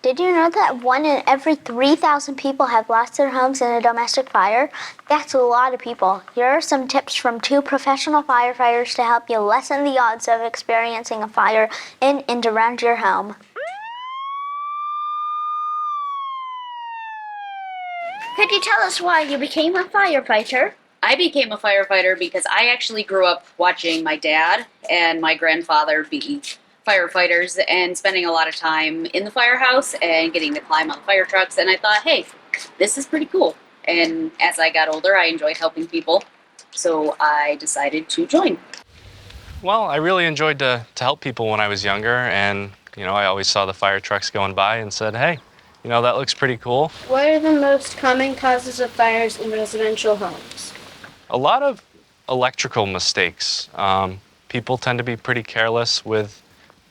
Did you know that 1 in every 3,000 people have lost their homes in a domestic fire? That's a lot of people. Here are some tips from 2 professional firefighters to help you lessen the odds of experiencing a fire in and around your home. Could you tell us why you became a firefighter? I became a firefighter because I actually grew up watching my dad and my grandfather be firefighters and spending a lot of time in the firehouse and getting to climb on the fire trucks. And I thought, hey, this is pretty cool. And as I got older, I enjoyed helping people. So I decided to join. Well, I really enjoyed to help people when I was younger. And, I always saw the fire trucks going by and said, hey, that looks pretty cool. What are the most common causes of fires in residential homes? A lot of electrical mistakes. People tend to be pretty careless with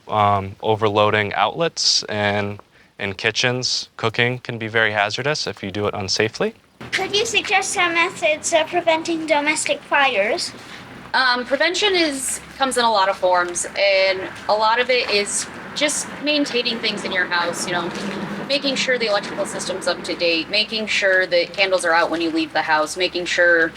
overloading outlets, and in kitchens, cooking can be very hazardous if you do it unsafely. Could you suggest some methods of preventing domestic fires? Prevention comes in a lot of forms, and a lot of it is just maintaining things in your house, making sure the electrical system's up to date, making sure the candles are out when you leave the house, making sure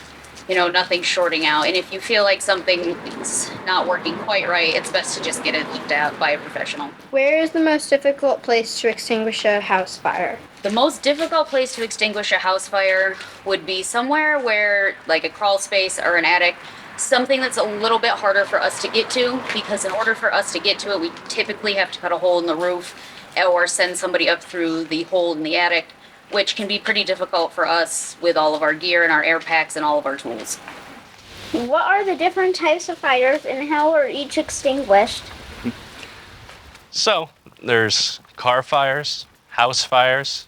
nothing's shorting out. And if you feel like something's not working quite right, it's best to just get it looked at by a professional. Where is the most difficult place to extinguish a house fire? The most difficult place to extinguish a house fire would be somewhere where, like a crawl space or an attic, something that's a little bit harder for us to get to, because in order for us to get to it, we typically have to cut a hole in the roof or send somebody up through the hole in the attic, which can be pretty difficult for us with all of our gear and our air packs and all of our tools. What are the different types of fires and how are each extinguished? So there's car fires, house fires,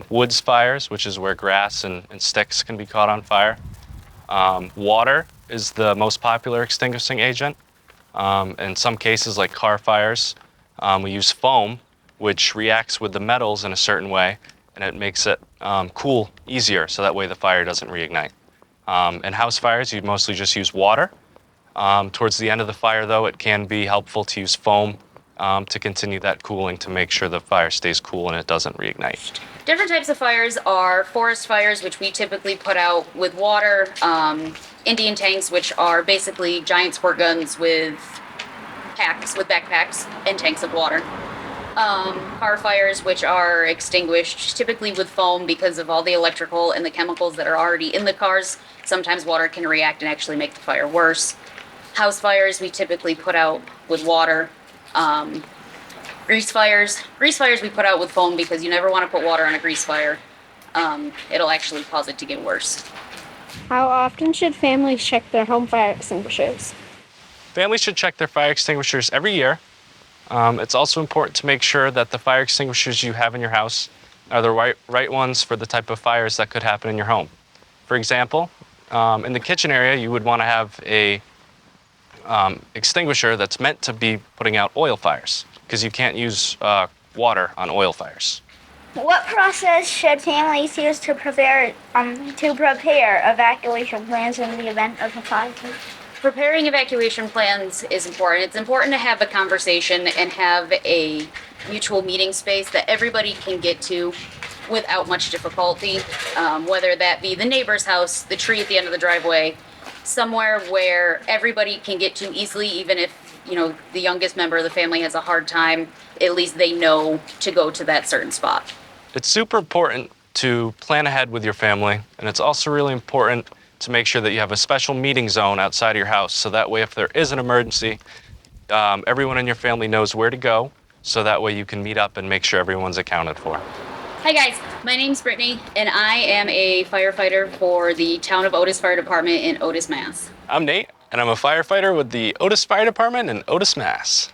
woods fires, which is where grass and sticks can be caught on fire. Water is the most popular extinguishing agent. In some cases, like car fires, we use foam, which reacts with the metals in a certain way, and it makes it cool easier, so that way the fire doesn't reignite. In house fires, you mostly just use water. Towards the end of the fire, though, it can be helpful to use foam to continue that cooling to make sure the fire stays cool and it doesn't reignite. Different types of fires are forest fires, which we typically put out with water, Indian tanks, which are basically giant squirt guns with backpacks and tanks of water. Car fires, which are extinguished typically with foam because of all the electrical and the chemicals that are already in the cars. Sometimes water can react and actually make the fire worse. House fires, we typically put out with water. Grease fires we put out with foam because you never want to put water on a grease fire. It'll actually cause it to get worse. How often should families check their home fire extinguishers? Families should check their fire extinguishers every year. It's also important to make sure that the fire extinguishers you have in your house are the right ones for the type of fires that could happen in your home. For example, in the kitchen area, you would want to have a extinguisher that's meant to be putting out oil fires, because you can't use water on oil fires. What process should families use to prepare evacuation plans in the event of a fire? Preparing evacuation plans is important. It's important to have a conversation and have a mutual meeting space that everybody can get to without much difficulty, whether that be the neighbor's house, the tree at the end of the driveway, somewhere where everybody can get to easily, even if the youngest member of the family has a hard time, at least they know to go to that certain spot. It's super important to plan ahead with your family, and it's also really important to make sure that you have a special meeting zone outside of your house, so that way if there is an emergency, everyone in your family knows where to go, so that way you can meet up and make sure everyone's accounted for. Hi guys, my name's Brittany, and I am a firefighter for the Town of Otis Fire Department in Otis, Mass. I'm Nate, and I'm a firefighter with the Otis Fire Department in Otis, Mass.